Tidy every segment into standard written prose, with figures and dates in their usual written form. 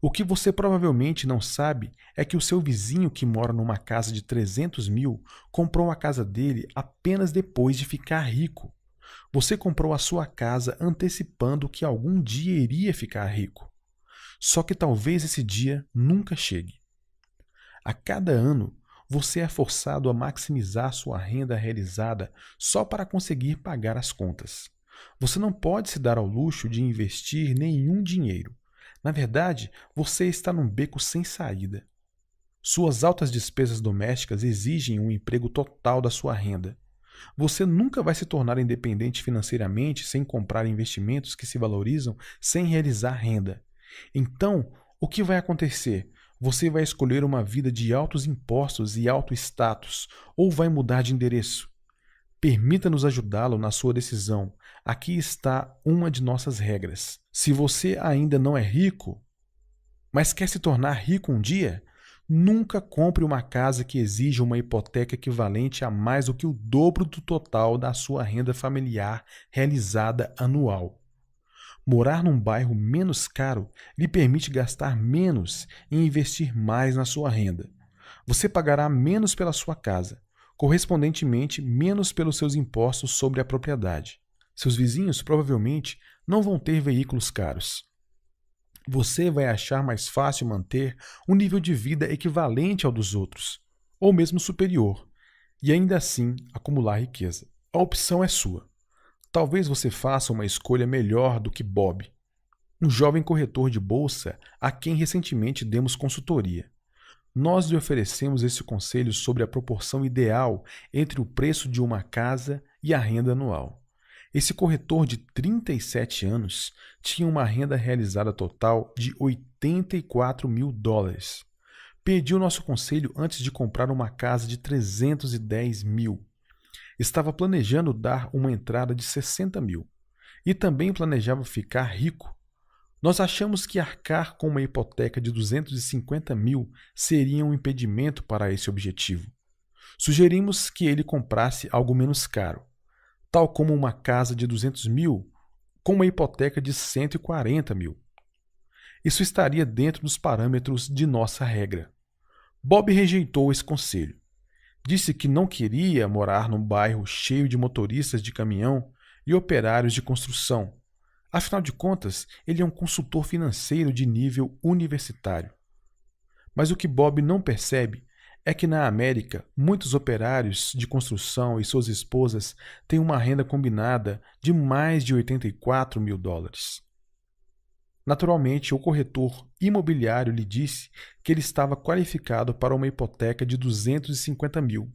O que você provavelmente não sabe é que o seu vizinho que mora numa casa de 300 mil comprou a casa dele apenas depois de ficar rico. Você comprou a sua casa antecipando que algum dia iria ficar rico. Só que talvez esse dia nunca chegue. A cada ano, você é forçado a maximizar sua renda realizada só para conseguir pagar as contas. Você não pode se dar ao luxo de investir nenhum dinheiro. Na verdade, você está num beco sem saída. Suas altas despesas domésticas exigem um emprego total da sua renda. Você nunca vai se tornar independente financeiramente sem comprar investimentos que se valorizam sem realizar renda. Então, o que vai acontecer? Você vai escolher uma vida de altos impostos e alto status, ou vai mudar de endereço? Permita-nos ajudá-lo na sua decisão. Aqui está uma de nossas regras. Se você ainda não é rico, mas quer se tornar rico um dia, nunca compre uma casa que exija uma hipoteca equivalente a mais do que o dobro do total da sua renda familiar realizada anual. Morar num bairro menos caro lhe permite gastar menos e investir mais na sua renda. Você pagará menos pela sua casa, correspondentemente menos pelos seus impostos sobre a propriedade. Seus vizinhos provavelmente não vão ter veículos caros. Você vai achar mais fácil manter um nível de vida equivalente ao dos outros, ou mesmo superior, e ainda assim acumular riqueza. A opção é sua. Talvez você faça uma escolha melhor do que Bob, um jovem corretor de bolsa a quem recentemente demos consultoria. Nós lhe oferecemos esse conselho sobre a proporção ideal entre o preço de uma casa e a renda anual. Esse corretor de 37 anos tinha uma renda realizada total de $84 mil. Pediu nosso conselho antes de comprar uma casa de 310 mil. Estava planejando dar uma entrada de 60 mil e também planejava ficar rico. Nós achamos que arcar com uma hipoteca de 250 mil seria um impedimento para esse objetivo. Sugerimos que ele comprasse algo menos caro, tal como uma casa de 200 mil com uma hipoteca de 140 mil. Isso estaria dentro dos parâmetros de nossa regra. Bob rejeitou esse conselho. Disse que não queria morar num bairro cheio de motoristas de caminhão e operários de construção. Afinal de contas, ele é um consultor financeiro de nível universitário. Mas o que Bob não percebe é que na América, muitos operários de construção e suas esposas têm uma renda combinada de mais de 84 mil dólares. Naturalmente, o corretor imobiliário lhe disse que ele estava qualificado para uma hipoteca de 250 mil.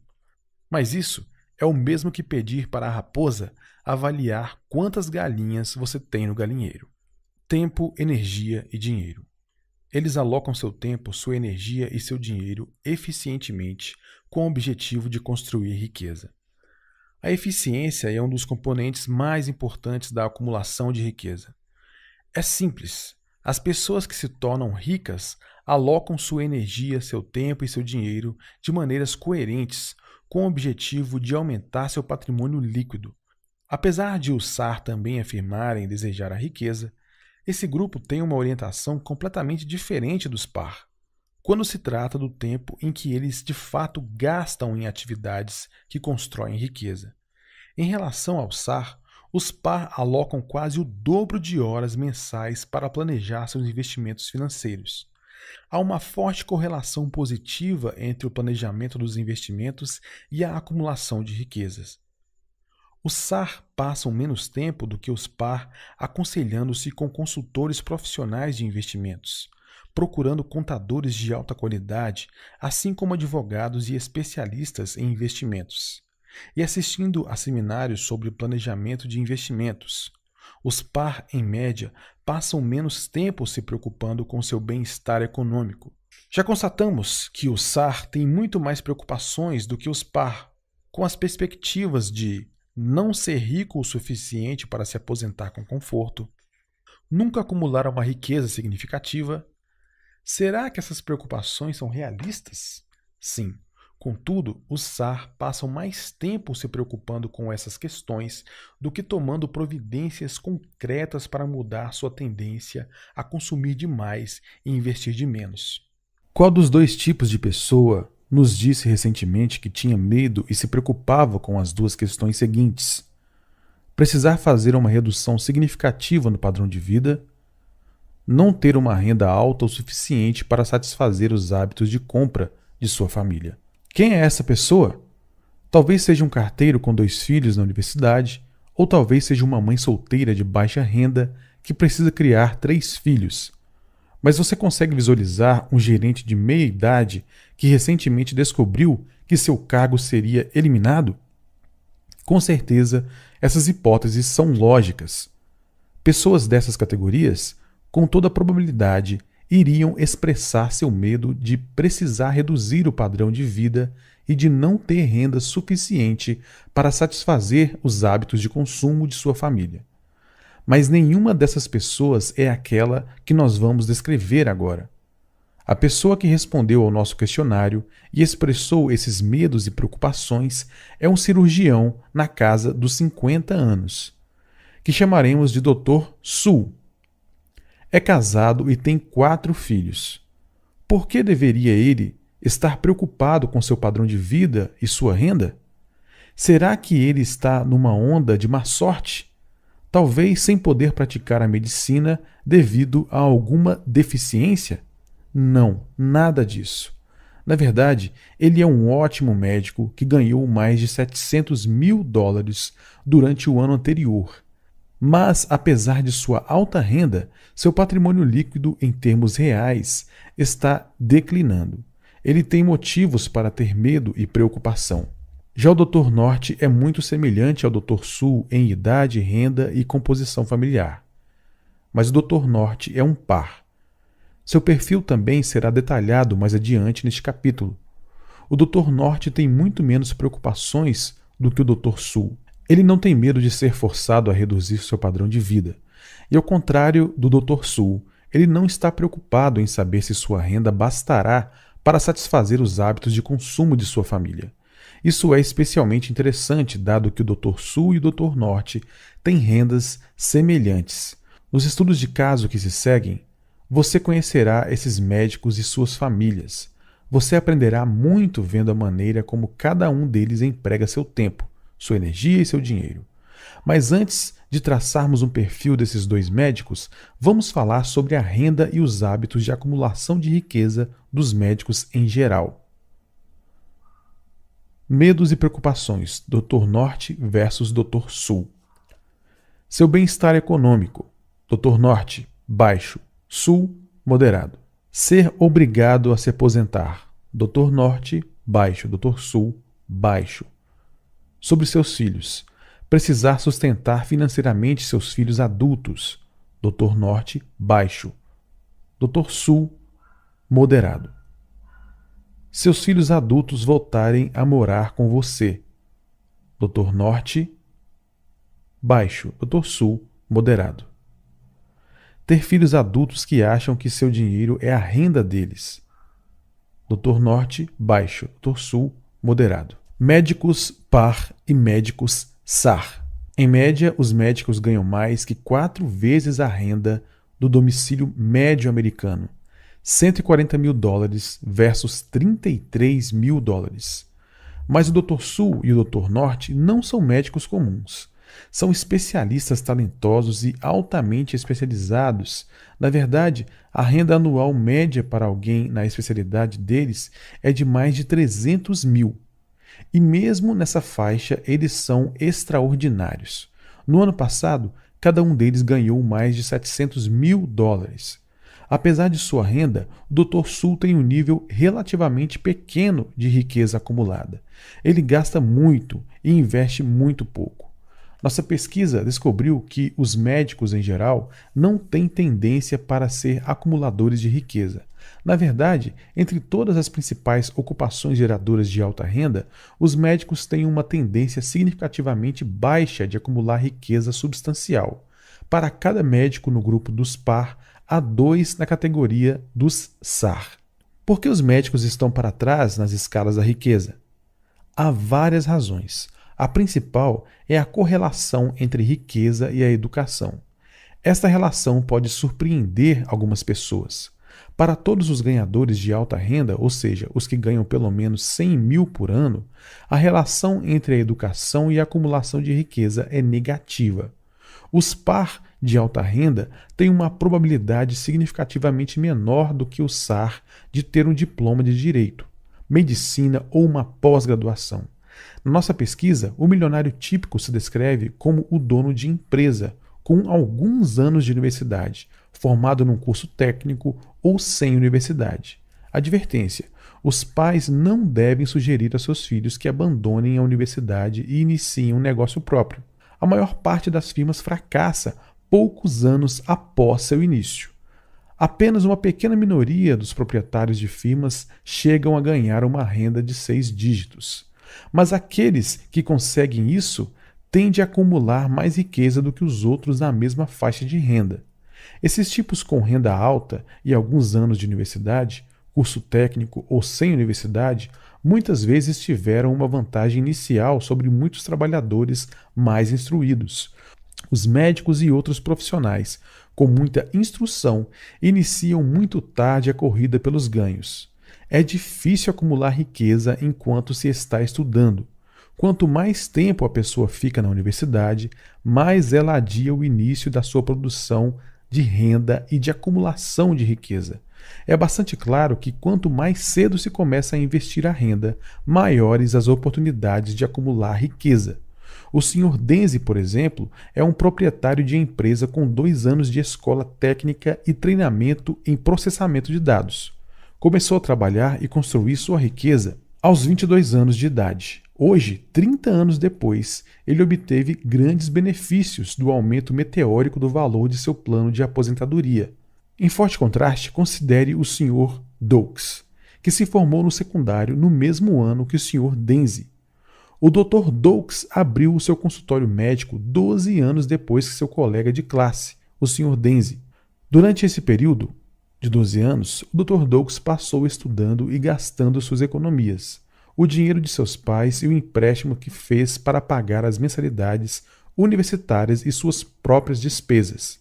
Mas isso é o mesmo que pedir para a raposa avaliar quantas galinhas você tem no galinheiro. Tempo, energia e dinheiro. Eles alocam seu tempo, sua energia e seu dinheiro eficientemente com o objetivo de construir riqueza. A eficiência é um dos componentes mais importantes da acumulação de riqueza. É simples. As pessoas que se tornam ricas alocam sua energia, seu tempo e seu dinheiro de maneiras coerentes com o objetivo de aumentar seu patrimônio líquido. Apesar de os SAR também afirmarem desejar a riqueza, esse grupo tem uma orientação completamente diferente dos PAR, quando se trata do tempo em que eles de fato gastam em atividades que constroem riqueza. Em relação ao SAR, os PAR alocam quase o dobro de horas mensais para planejar seus investimentos financeiros. Há uma forte correlação positiva entre o planejamento dos investimentos e a acumulação de riquezas. Os SAR passam menos tempo do que os PAR aconselhando-se com consultores profissionais de investimentos, procurando contadores de alta qualidade, assim como advogados e especialistas em investimentos, e assistindo a seminários sobre planejamento de investimentos. Os PAR, em média, passam menos tempo se preocupando com seu bem-estar econômico. Já constatamos que o SAR tem muito mais preocupações do que os PAR, com as perspectivas de não ser rico o suficiente para se aposentar com conforto, nunca acumular uma riqueza significativa. Será que essas preocupações são realistas? Sim. Contudo, os SAR passam mais tempo se preocupando com essas questões do que tomando providências concretas para mudar sua tendência a consumir demais e investir de menos. Qual dos dois tipos de pessoa nos disse recentemente que tinha medo e se preocupava com as duas questões seguintes? Precisar fazer uma redução significativa no padrão de vida, não ter uma renda alta o suficiente para satisfazer os hábitos de compra de sua família. Quem é essa pessoa? Talvez seja um carteiro com 2 filhos na universidade, ou talvez seja uma mãe solteira de baixa renda que precisa criar 3 filhos. Mas você consegue visualizar um gerente de meia idade que recentemente descobriu que seu cargo seria eliminado? Com certeza, essas hipóteses são lógicas. Pessoas dessas categorias, com toda probabilidade, iriam expressar seu medo de precisar reduzir o padrão de vida e de não ter renda suficiente para satisfazer os hábitos de consumo de sua família. Mas nenhuma dessas pessoas é aquela que nós vamos descrever agora. A pessoa que respondeu ao nosso questionário e expressou esses medos e preocupações é um cirurgião na casa dos 50 anos, que chamaremos de Dr. Su. É casado e tem 4 filhos. Por que deveria ele estar preocupado com seu padrão de vida e sua renda? Será que ele está numa onda de má sorte? Talvez sem poder praticar a medicina devido a alguma deficiência? Não, nada disso. Na verdade, ele é um ótimo médico que ganhou mais de $700 mil durante o ano anterior. Mas, apesar de sua alta renda, seu patrimônio líquido em termos reais está declinando. Ele tem motivos para ter medo e preocupação. Já o Dr. Norte é muito semelhante ao Dr. Su em idade, renda e composição familiar. Mas o Dr. Norte é um par. Seu perfil também será detalhado mais adiante neste capítulo. O Dr. Norte tem muito menos preocupações do que o Dr. Su. Ele não tem medo de ser forçado a reduzir seu padrão de vida. E ao contrário do Dr. Su, ele não está preocupado em saber se sua renda bastará para satisfazer os hábitos de consumo de sua família. Isso é especialmente interessante, dado que o Dr. Su e o Dr. Norte têm rendas semelhantes. Nos estudos de caso que se seguem, você conhecerá esses médicos e suas famílias. Você aprenderá muito vendo a maneira como cada um deles emprega seu tempo, sua energia e seu dinheiro. Mas antes de traçarmos um perfil desses 2 médicos, vamos falar sobre a renda e os hábitos de acumulação de riqueza dos médicos em geral. Medos e preocupações, Dr. Norte versus Dr. Su. Seu bem-estar econômico, Dr. Norte, baixo, Su, moderado. Ser obrigado a se aposentar, Dr. Norte, baixo, Dr. Su, baixo. Sobre seus filhos. Precisar sustentar financeiramente seus filhos adultos. Dr. Norte, baixo. Dr. Su, moderado. Seus filhos adultos voltarem a morar com você. Dr. Norte, baixo. Dr. Su, moderado. Ter filhos adultos que acham que seu dinheiro é a renda deles. Dr. Norte, baixo. Dr. Su, moderado. Médicos par e médicos SAR. Em média, os médicos ganham mais que 4 vezes a renda do domicílio médio americano, $140 mil versus $33 mil. Mas o Dr. Su e o Dr. Norte não são médicos comuns. São especialistas talentosos e altamente especializados. Na verdade, a renda anual média para alguém na especialidade deles é de mais de $300 mil. E mesmo nessa faixa, eles são extraordinários. No ano passado, cada um deles ganhou mais de $700 mil. Apesar de sua renda, o Dr. Su tem um nível relativamente pequeno de riqueza acumulada. Ele gasta muito e investe muito pouco. Nossa pesquisa descobriu que os médicos, em geral, não têm tendência para ser acumuladores de riqueza. Na verdade, entre todas as principais ocupações geradoras de alta renda, os médicos têm uma tendência significativamente baixa de acumular riqueza substancial. Para cada médico no grupo dos par, há 2 na categoria dos SAR. Por que os médicos estão para trás nas escalas da riqueza? Há várias razões. A principal é a correlação entre riqueza e a educação. Esta relação pode surpreender algumas pessoas. Para todos os ganhadores de alta renda, ou seja, os que ganham pelo menos 100 mil por ano, a relação entre a educação e a acumulação de riqueza é negativa. Os par de alta renda têm uma probabilidade significativamente menor do que o SAR de ter um diploma de direito, medicina ou uma pós-graduação. Na nossa pesquisa, o milionário típico se descreve como o dono de empresa, com alguns anos de universidade, formado num curso técnico ou sem universidade. Advertência: os pais não devem sugerir a seus filhos que abandonem a universidade e iniciem um negócio próprio. A maior parte das firmas fracassa poucos anos após seu início. Apenas uma pequena minoria dos proprietários de firmas chegam a ganhar uma renda de 6 dígitos. Mas aqueles que conseguem isso tendem a acumular mais riqueza do que os outros na mesma faixa de renda. Esses tipos com renda alta e alguns anos de universidade, curso técnico ou sem universidade, muitas vezes tiveram uma vantagem inicial sobre muitos trabalhadores mais instruídos. Os médicos e outros profissionais, com muita instrução, iniciam muito tarde a corrida pelos ganhos. É difícil acumular riqueza enquanto se está estudando. Quanto mais tempo a pessoa fica na universidade, mais ela adia o início da sua produção de renda e de acumulação de riqueza. É bastante claro que quanto mais cedo se começa a investir a renda, maiores as oportunidades de acumular riqueza. O Sr. Denzi, por exemplo, é um proprietário de empresa com 2 anos de escola técnica e treinamento em processamento de dados. Começou a trabalhar e construir sua riqueza aos 22 anos de idade. Hoje, 30 anos depois, ele obteve grandes benefícios do aumento meteórico do valor de seu plano de aposentadoria. Em forte contraste, considere o Sr. Doakes, que se formou no secundário no mesmo ano que o Sr. Denzi. O Dr. Doakes abriu o seu consultório médico 12 anos depois que seu colega de classe, o Sr. Denzi. Durante esse período de 12 anos, o Dr. Doakes passou estudando e gastando suas economias, o dinheiro de seus pais e o empréstimo que fez para pagar as mensalidades universitárias e suas próprias despesas.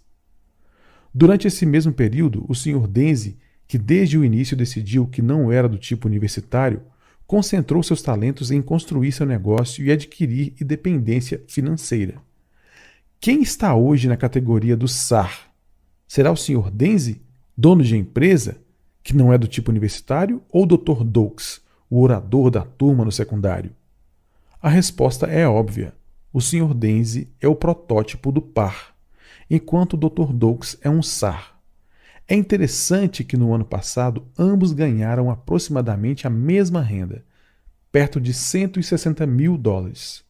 Durante esse mesmo período, o Sr. Denzi, que desde o início decidiu que não era do tipo universitário, concentrou seus talentos em construir seu negócio e adquirir independência financeira. Quem está hoje na categoria do SAR? Será o Sr. Denzi, dono de empresa, que não é do tipo universitário, ou o Dr. Doakes, o orador da turma no secundário? A resposta é óbvia. O Sr. Denzi é o protótipo do par, enquanto o Dr. Doakes é um SAR. É interessante que no ano passado ambos ganharam aproximadamente a mesma renda, perto de 160 mil dólares.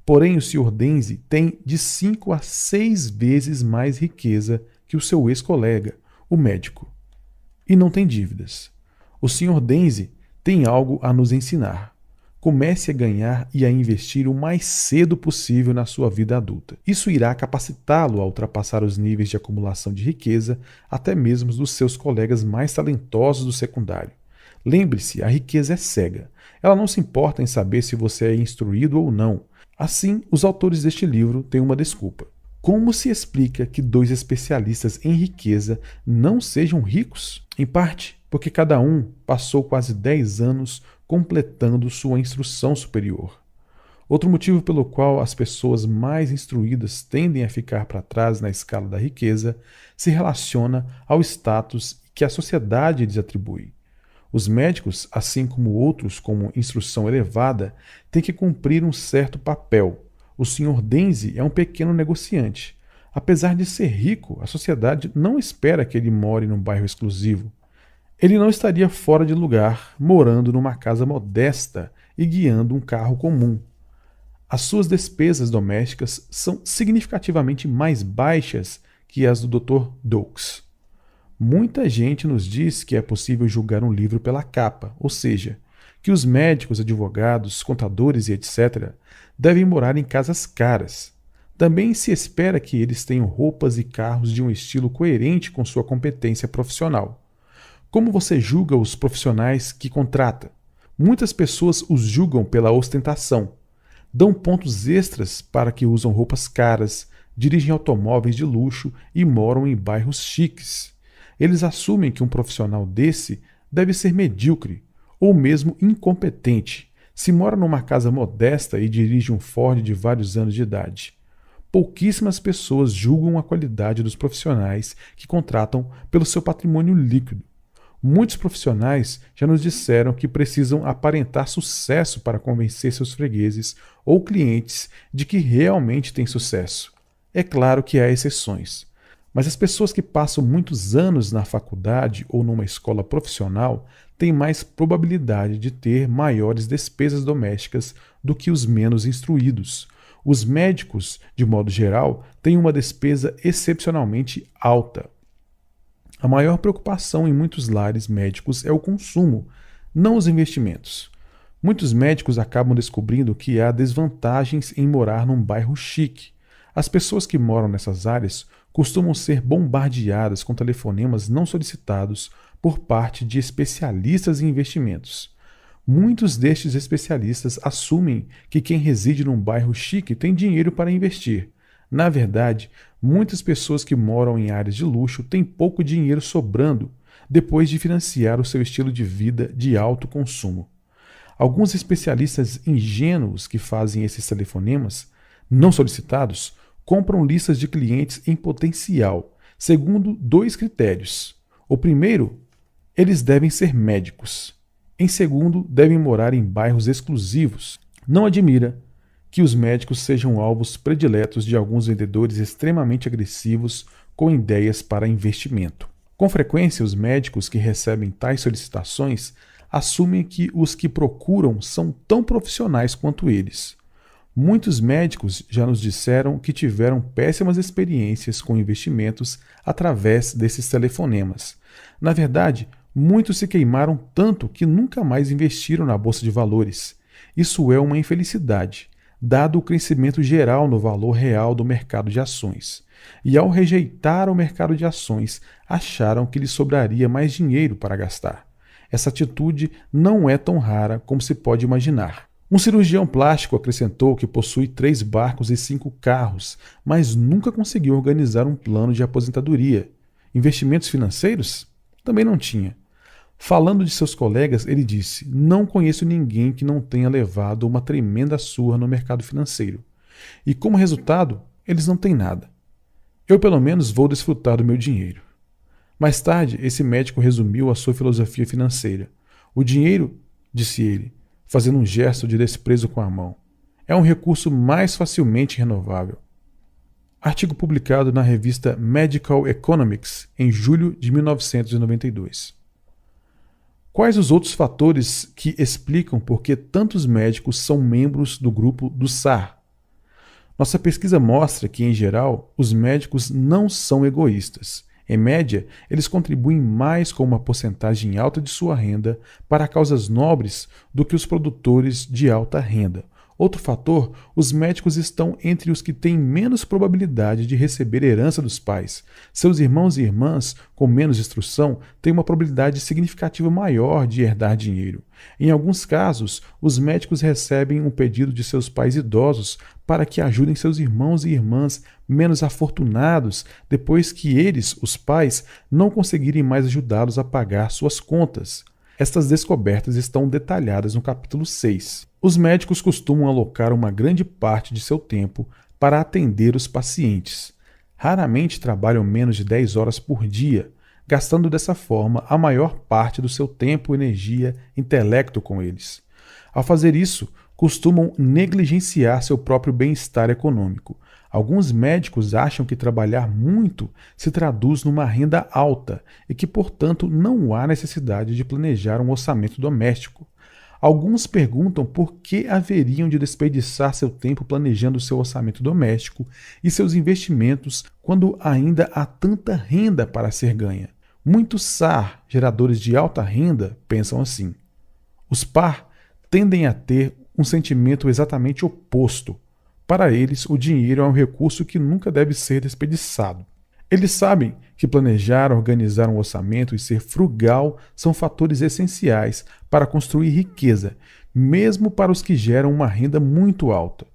Porém, o Sr. Denzi tem de 5 a 6 vezes mais riqueza que o seu ex-colega, o médico. E não tem dívidas. O Sr. Denzi tem algo a nos ensinar. Comece a ganhar e a investir o mais cedo possível na sua vida adulta. Isso irá capacitá-lo a ultrapassar os níveis de acumulação de riqueza, até mesmo dos seus colegas mais talentosos do secundário. Lembre-se, a riqueza é cega. Ela não se importa em saber se você é instruído ou não. Assim, os autores deste livro têm uma desculpa. Como se explica que 2 especialistas em riqueza não sejam ricos? Em parte, porque cada um passou quase 10 anos completando sua instrução superior. Outro motivo pelo qual as pessoas mais instruídas tendem a ficar para trás na escala da riqueza se relaciona ao status que a sociedade lhes atribui. Os médicos, assim como outros com instrução elevada, têm que cumprir um certo papel. O Sr. Denzi é um pequeno negociante. Apesar de ser rico, a sociedade não espera que ele more num bairro exclusivo. Ele não estaria fora de lugar, morando numa casa modesta e guiando um carro comum. As suas despesas domésticas são significativamente mais baixas que as do Dr. Doakes. Muita gente nos diz que é possível julgar um livro pela capa, ou seja, que os médicos, advogados, contadores e etc. devem morar em casas caras. Também se espera que eles tenham roupas e carros de um estilo coerente com sua competência profissional. Como você julga os profissionais que contrata? Muitas pessoas os julgam pela ostentação. Dão pontos extras para que usam roupas caras, dirigem automóveis de luxo e moram em bairros chiques. Eles assumem que um profissional desse deve ser medíocre ou mesmo incompetente se mora numa casa modesta e dirige um Ford de vários anos de idade. Pouquíssimas pessoas julgam a qualidade dos profissionais que contratam pelo seu patrimônio líquido. Muitos profissionais já nos disseram que precisam aparentar sucesso para convencer seus fregueses ou clientes de que realmente têm sucesso. É claro que há exceções, mas as pessoas que passam muitos anos na faculdade ou numa escola profissional têm mais probabilidade de ter maiores despesas domésticas do que os menos instruídos. Os médicos, de modo geral, têm uma despesa excepcionalmente alta. A maior preocupação em muitos lares médicos é o consumo, não os investimentos. Muitos médicos acabam descobrindo que há desvantagens em morar num bairro chique. As pessoas que moram nessas áreas costumam ser bombardeadas com telefonemas não solicitados por parte de especialistas em investimentos. Muitos destes especialistas assumem que quem reside num bairro chique tem dinheiro para investir. Na verdade, muitas pessoas que moram em áreas de luxo têm pouco dinheiro sobrando depois de financiar o seu estilo de vida de alto consumo. Alguns especialistas ingênuos que fazem esses telefonemas, não solicitados, compram listas de clientes em potencial, segundo dois critérios. O primeiro, eles devem ser médicos. Em segundo, devem morar em bairros exclusivos. Não admira que os médicos sejam alvos prediletos de alguns vendedores extremamente agressivos com ideias para investimento. Com frequência, os médicos que recebem tais solicitações assumem que os que procuram são tão profissionais quanto eles. Muitos médicos já nos disseram que tiveram péssimas experiências com investimentos através desses telefonemas. Na verdade, muitos se queimaram tanto que nunca mais investiram na bolsa de valores. Isso é uma infelicidade, dado o crescimento geral no valor real do mercado de ações. E ao rejeitar o mercado de ações, acharam que lhes sobraria mais dinheiro para gastar. Essa atitude não é tão rara como se pode imaginar. Um cirurgião plástico acrescentou que possui 3 barcos e 5 carros, mas nunca conseguiu organizar um plano de aposentadoria. Investimentos financeiros? Também não tinha. Falando de seus colegas, ele disse: "Não conheço ninguém que não tenha levado uma tremenda surra no mercado financeiro. E como resultado, eles não têm nada. Eu pelo menos vou desfrutar do meu dinheiro." Mais tarde, esse médico resumiu a sua filosofia financeira. "O dinheiro", disse ele, fazendo um gesto de desprezo com a mão, "é um recurso mais facilmente renovável." Artigo publicado na revista Medical Economics em julho de 1992. Quais os outros fatores que explicam por que tantos médicos são membros do grupo do SAR? Nossa pesquisa mostra que, em geral, os médicos não são egoístas. Em média, eles contribuem mais com uma porcentagem alta de sua renda para causas nobres do que os produtores de alta renda. Outro fator, os médicos estão entre os que têm menos probabilidade de receber herança dos pais. Seus irmãos e irmãs, com menos instrução, têm uma probabilidade significativa maior de herdar dinheiro. Em alguns casos, os médicos recebem um pedido de seus pais idosos para que ajudem seus irmãos e irmãs menos afortunados depois que eles, os pais, não conseguirem mais ajudá-los a pagar suas contas. Estas descobertas estão detalhadas no capítulo 6. Os médicos costumam alocar uma grande parte de seu tempo para atender os pacientes. Raramente trabalham menos de 10 horas por dia, gastando dessa forma a maior parte do seu tempo, energia, intelecto com eles. Ao fazer isso, costumam negligenciar seu próprio bem-estar econômico. Alguns médicos acham que trabalhar muito se traduz numa renda alta e que, portanto, não há necessidade de planejar um orçamento doméstico. Alguns perguntam por que haveriam de desperdiçar seu tempo planejando seu orçamento doméstico e seus investimentos quando ainda há tanta renda para ser ganha. Muitos SAR, geradores de alta renda, pensam assim. Os PAR tendem a ter um sentimento exatamente oposto. Para eles, o dinheiro é um recurso que nunca deve ser desperdiçado. Eles sabem que planejar, organizar um orçamento e ser frugal são fatores essenciais para construir riqueza, mesmo para os que geram uma renda muito alta.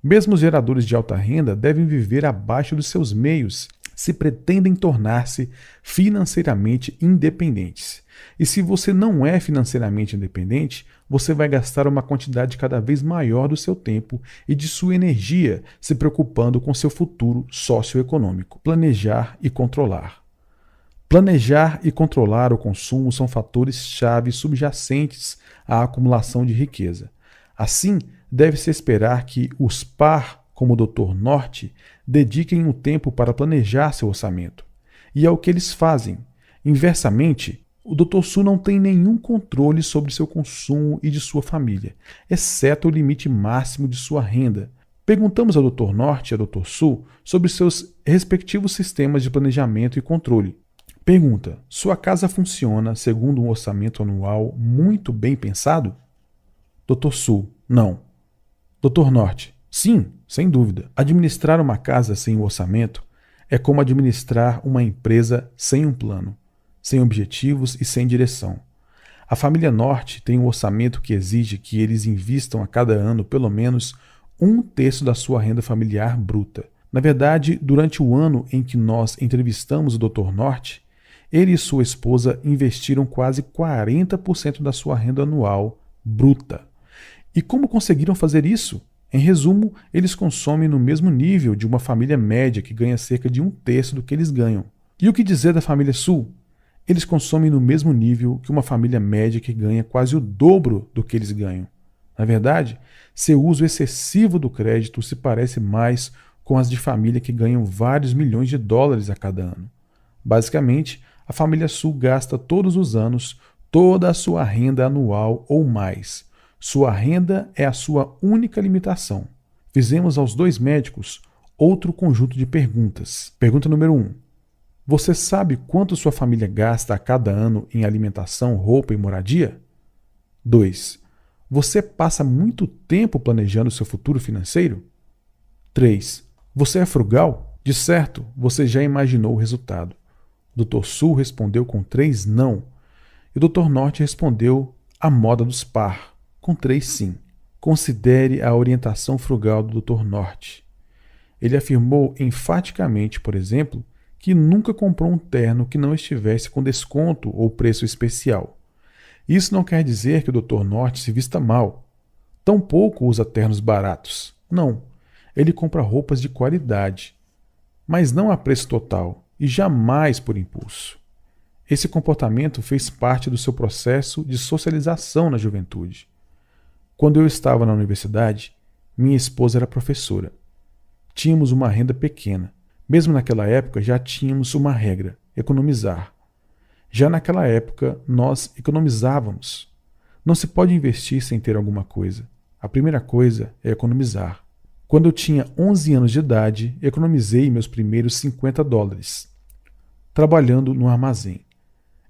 Mesmo os geradores de alta renda devem viver abaixo dos seus meios se pretendem tornar-se financeiramente independentes. E se você não é financeiramente independente, você vai gastar uma quantidade cada vez maior do seu tempo e de sua energia se preocupando com seu futuro socioeconômico. Planejar e controlar. Planejar e controlar o consumo são fatores-chave subjacentes à acumulação de riqueza. Assim, deve-se esperar que os par, como o Dr. Norte, dediquem um tempo para planejar seu orçamento. E é o que eles fazem. Inversamente, o Dr. Su não tem nenhum controle sobre seu consumo e de sua família, exceto o limite máximo de sua renda. Perguntamos ao Dr. Norte e ao Dr. Su sobre seus respectivos sistemas de planejamento e controle. Pergunta: sua casa funciona segundo um orçamento anual muito bem pensado? Dr. Su: não. Dr. Norte: sim, sem dúvida. Administrar uma casa sem um orçamento é como administrar uma empresa sem um plano, sem objetivos e sem direção. A família Norte tem um orçamento que exige que eles invistam a cada ano pelo menos 1/3 da sua renda familiar bruta. Na verdade, durante o ano em que nós entrevistamos o Dr. Norte, ele e sua esposa investiram quase 40% da sua renda anual bruta. E como conseguiram fazer isso? Em resumo, eles consomem no mesmo nível de uma família média que ganha cerca de 1/3 do que eles ganham. E o que dizer da família Sul? Eles consomem no mesmo nível que uma família média que ganha quase o dobro do que eles ganham. Na verdade, seu uso excessivo do crédito se parece mais com as de família que ganham vários milhões de dólares a cada ano. Basicamente, a família Sul gasta todos os anos toda a sua renda anual ou mais. Sua renda é a sua única limitação. Fizemos aos 2 médicos outro conjunto de perguntas. Pergunta número 1. Você sabe quanto sua família gasta a cada ano em alimentação, roupa e moradia? 2. Você passa muito tempo planejando seu futuro financeiro? 3. Você é frugal? De certo, você já imaginou o resultado. O Dr. Su respondeu com 3 não. E o Dr. Norte respondeu a moda dos par, com 3 sim. Considere a orientação frugal do Dr. Norte. Ele afirmou enfaticamente, por exemplo, que nunca comprou um terno que não estivesse com desconto ou preço especial. Isso não quer dizer que o Dr. Norte se vista mal. Tampouco usa ternos baratos. Não. Ele compra roupas de qualidade, mas não a preço total e jamais por impulso. Esse comportamento fez parte do seu processo de socialização na juventude. Quando eu estava na universidade, minha esposa era professora. Tínhamos uma renda pequena. Mesmo naquela época já tínhamos uma regra: economizar. Já naquela época nós economizávamos. Não se pode investir sem ter alguma coisa. A primeira coisa é economizar. Quando eu tinha 11 anos de idade, economizei meus primeiros $50, trabalhando no armazém.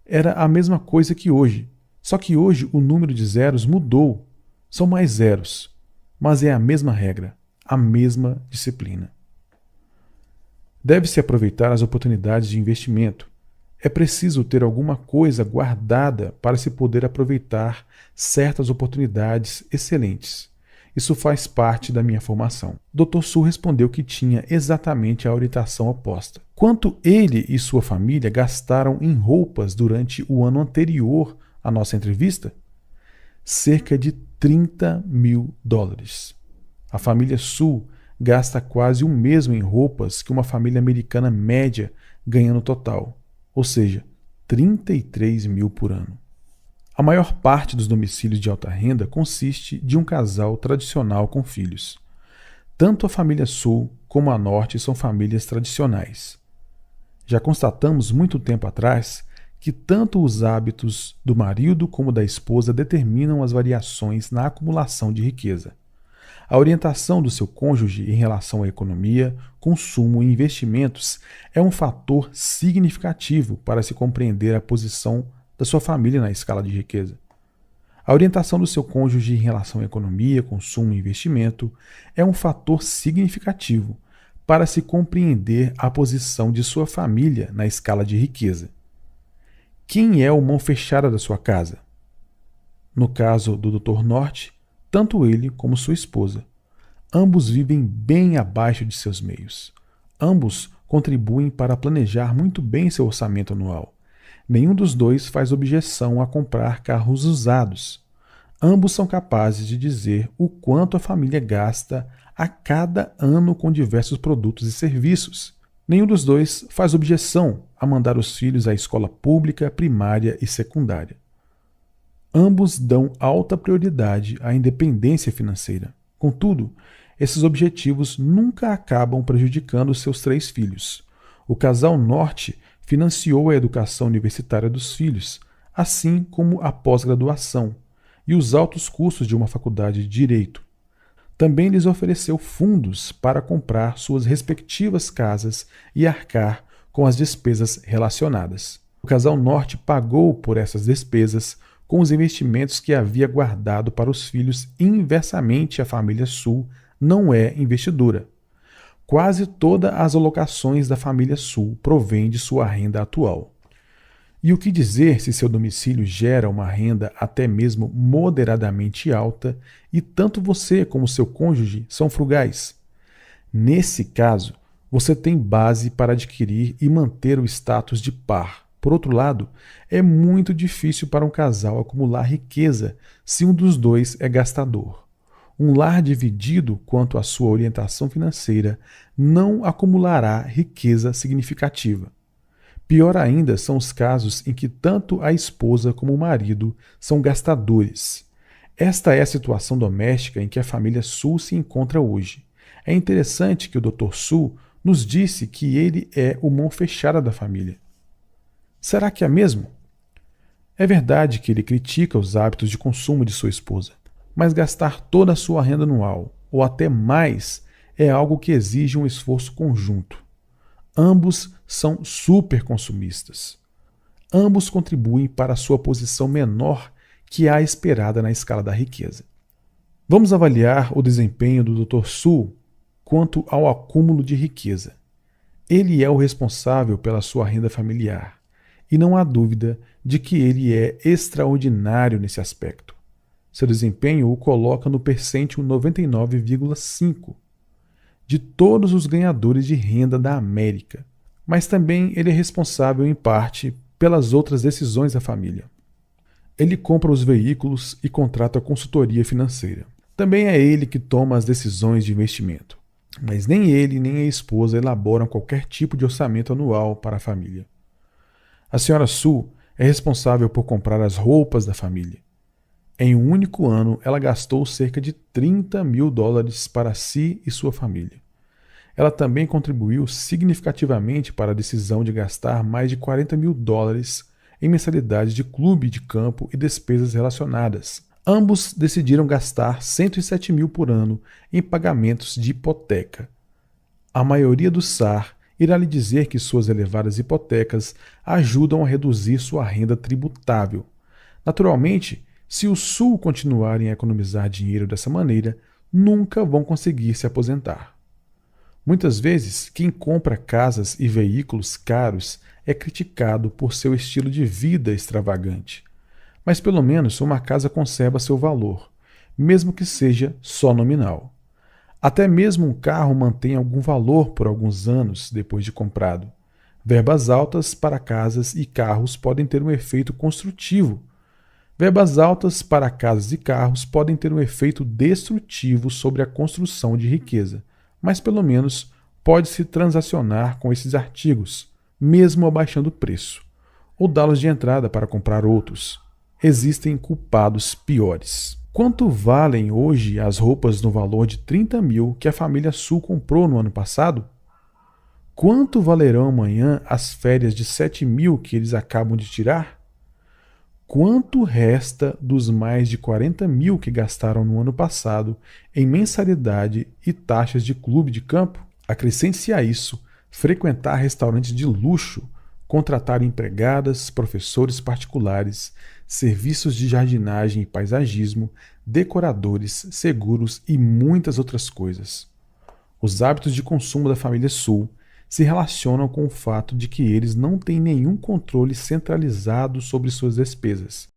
Era a mesma coisa que hoje, só que hoje o número de zeros mudou. São mais zeros, mas é a mesma regra, a mesma disciplina. Deve-se aproveitar as oportunidades de investimento. É preciso ter alguma coisa guardada para se poder aproveitar certas oportunidades excelentes. Isso faz parte da minha formação. Dr. Su respondeu que tinha exatamente a orientação oposta. Quanto ele e sua família gastaram em roupas durante o ano anterior à nossa entrevista? Cerca de $30 mil. A família Su gasta quase o mesmo em roupas que uma família americana média ganha no total, ou seja, 33 mil por ano. A maior parte dos domicílios de alta renda consiste de um casal tradicional com filhos. Tanto a família Sul como a Norte são famílias tradicionais. Já constatamos muito tempo atrás que tanto os hábitos do marido como da esposa determinam as variações na acumulação de riqueza. A orientação do seu cônjuge em relação à economia, consumo e investimentos é um fator significativo para se compreender a posição da sua família na escala de riqueza. A orientação do seu cônjuge em relação à economia, consumo e investimento é um fator significativo para se compreender a posição de sua família na escala de riqueza. Quem é o mão fechada da sua casa? No caso do Dr. Norte, tanto ele como sua esposa. Ambos vivem bem abaixo de seus meios. Ambos contribuem para planejar muito bem seu orçamento anual. Nenhum dos dois faz objeção a comprar carros usados. Ambos são capazes de dizer o quanto a família gasta a cada ano com diversos produtos e serviços. Nenhum dos dois faz objeção a mandar os filhos à escola pública, primária e secundária. Ambos dão alta prioridade à independência financeira. Contudo, esses objetivos nunca acabam prejudicando seus 3 filhos. O casal Norte financiou a educação universitária dos filhos, assim como a pós-graduação e os altos custos de uma faculdade de direito. Também lhes ofereceu fundos para comprar suas respectivas casas e arcar com as despesas relacionadas. O casal Norte pagou por essas despesas com os investimentos que havia guardado para os filhos. Inversamente, a família Sul não é investidora. Quase todas as alocações da família Sul provêm de sua renda atual. E o que dizer se seu domicílio gera uma renda até mesmo moderadamente alta e tanto você como seu cônjuge são frugais? Nesse caso, você tem base para adquirir e manter o status de par. Por outro lado, é muito difícil para um casal acumular riqueza se um dos dois é gastador. Um lar dividido quanto à sua orientação financeira não acumulará riqueza significativa. Pior ainda são os casos em que tanto a esposa como o marido são gastadores. Esta é a situação doméstica em que a família Sul se encontra hoje. É interessante que o Dr. Sul nos disse que ele é o mão fechada da família. Será que é mesmo? É verdade que ele critica os hábitos de consumo de sua esposa, mas gastar toda a sua renda anual, ou até mais, é algo que exige um esforço conjunto. Ambos são superconsumistas. Ambos contribuem para a sua posição menor que a esperada na escala da riqueza. Vamos avaliar o desempenho do Dr. Sul quanto ao acúmulo de riqueza. Ele é o responsável pela sua renda familiar. E não há dúvida de que ele é extraordinário nesse aspecto. Seu desempenho o coloca no percentile 99,5 de todos os ganhadores de renda da América. Mas também ele é responsável, em parte, pelas outras decisões da família. Ele compra os veículos e contrata a consultoria financeira. Também é ele que toma as decisões de investimento. Mas nem ele nem a esposa elaboram qualquer tipo de orçamento anual para a família. A senhora Sul é responsável por comprar as roupas da família. Em um único ano, ela gastou cerca de $30 mil para si e sua família. Ela também contribuiu significativamente para a decisão de gastar mais de $40 mil em mensalidades de clube de campo e despesas relacionadas. Ambos decidiram gastar $107 mil por ano em pagamentos de hipoteca. A maioria do SAR irá lhe dizer que suas elevadas hipotecas ajudam a reduzir sua renda tributável. Naturalmente, se o Sul continuarem a economizar dinheiro dessa maneira, nunca vão conseguir se aposentar. Muitas vezes, quem compra casas e veículos caros é criticado por seu estilo de vida extravagante. Mas pelo menos uma casa conserva seu valor, mesmo que seja só nominal. Até mesmo um carro mantém algum valor por alguns anos depois de comprado. Verbas altas para casas e carros podem ter um efeito construtivo. Verbas altas para casas e carros podem ter um efeito destrutivo sobre a construção de riqueza, mas pelo menos pode-se transacionar com esses artigos, mesmo abaixando o preço, ou dá-los de entrada para comprar outros. Existem culpados piores. Quanto valem hoje as roupas no valor de $30 mil que a família Sul comprou no ano passado? Quanto valerão amanhã as férias de $7 mil que eles acabam de tirar? Quanto resta dos mais de $40 mil que gastaram no ano passado em mensalidade e taxas de clube de campo? Acrescente-se a isso frequentar restaurantes de luxo, contratar empregadas, professores particulares, serviços de jardinagem e paisagismo, decoradores, seguros e muitas outras coisas. Os hábitos de consumo da família Sul se relacionam com o fato de que eles não têm nenhum controle centralizado sobre suas despesas.